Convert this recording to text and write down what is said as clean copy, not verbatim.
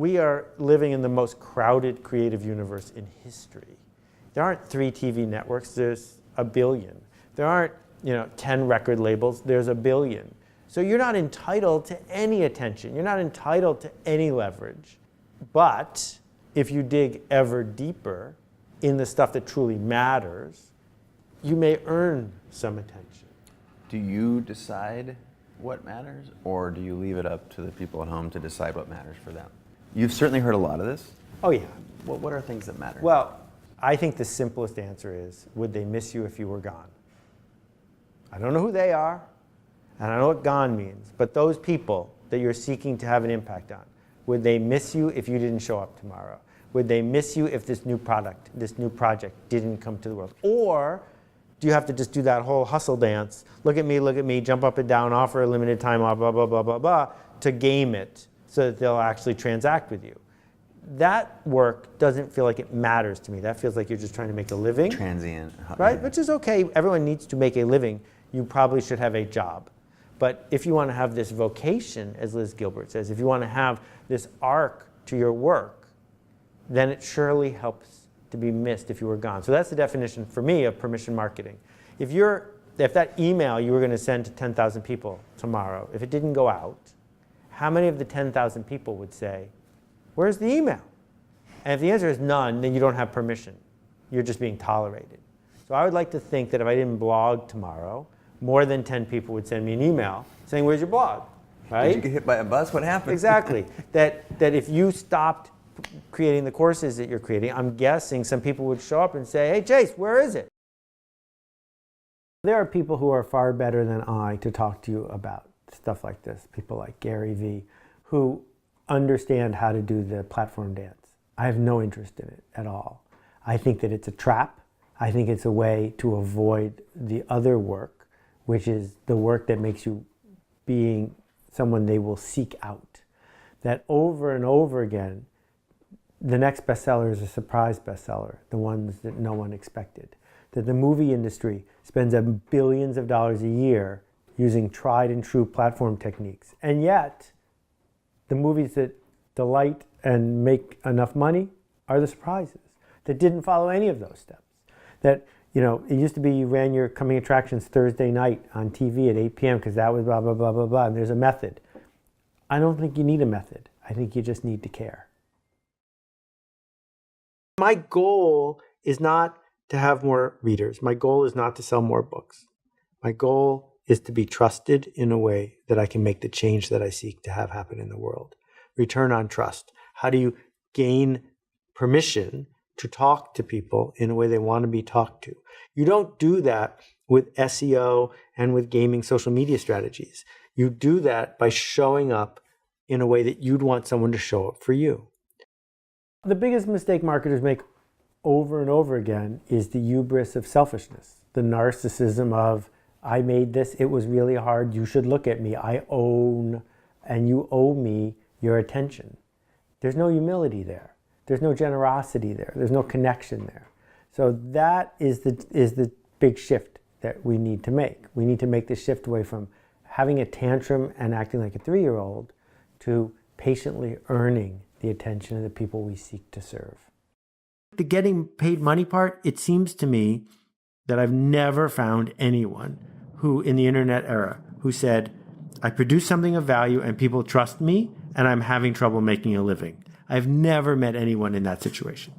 we are living in the most crowded creative universe in history. There aren't 3 TV networks, there's a billion. There aren't 10 record labels, there's a billion. So you're not entitled to any attention. You're not entitled to any leverage. But if you dig ever deeper in the stuff that truly matters, you may earn some attention. Do you decide what matters, or do you leave it up to the people at home to decide what matters for them? You've certainly heard a lot of this. Oh, yeah. What are things that matter? Well, I think the simplest answer is, would they miss you if you were gone? I don't know who they are, and I don't know what gone means, but those people that you're seeking to have an impact on, would they miss you if you didn't show up tomorrow? Would they miss you if this new product, this new project didn't come to the world? Or do you have to just do that whole hustle dance, look at me, jump up and down, offer a limited time, blah, blah, blah, blah, blah, blah, to game it so that they'll actually transact with you? That work doesn't feel like it matters to me. That feels like you're just trying to make a living. Transient. Right? Which is okay. Everyone needs to make a living. You probably should have a job. But if you want to have this vocation, as Liz Gilbert says, if you want to have this arc to your work, then it surely helps to be missed if you were gone. So that's the definition for me of permission marketing. If that email you were going to send to 10,000 people tomorrow, if it didn't go out, how many of the 10,000 people would say, where's the email? And if the answer is none, then you don't have permission. You're just being tolerated. So I would like to think that if I didn't blog tomorrow, more than 10 people would send me an email saying, where's your blog? Right? Did you get hit by a bus? What happened? Exactly. that if you stopped creating the courses that you're creating, I'm guessing some people would show up and say, hey, Chase, where is it? There are people who are far better than I to talk to you about stuff like this. People like Gary Vee, who understand how to do the platform dance. I have no interest in it at all. I think that it's a trap. I think it's a way to avoid the other work, which is the work that makes you being someone they will seek out. That over and over again, the next bestseller is a surprise bestseller, the ones that no one expected. That the movie industry spends billions of dollars a year using tried and true platform techniques. And yet, the movies that delight and make enough money are the surprises that didn't follow any of those steps. That, it used to be you ran your coming attractions Thursday night on TV at 8 p.m. because that was blah, blah, blah, blah, blah, and there's a method. I don't think you need a method. I think you just need to care. My goal is not to have more readers. My goal is not to sell more books. My goal is to be trusted in a way that I can make the change that I seek to have happen in the world. Return on trust. How do you gain permission to talk to people in a way they want to be talked to? You don't do that with SEO and with gaming social media strategies. You do that by showing up in a way that you'd want someone to show up for you. The biggest mistake marketers make over and over again is the hubris of selfishness, the narcissism of, I made this, it was really hard, you should look at me, I own, and you owe me your attention. There's no humility there. There's no generosity there. There's no connection there. So that is the big shift that we need to make. We need to make the shift away from having a tantrum and acting like a 3-year-old to patiently earning the attention of the people we seek to serve. The getting paid money part, it seems to me that I've never found anyone who, in the internet era, who said, I produce something of value and people trust me and I'm having trouble making a living. I've never met anyone in that situation.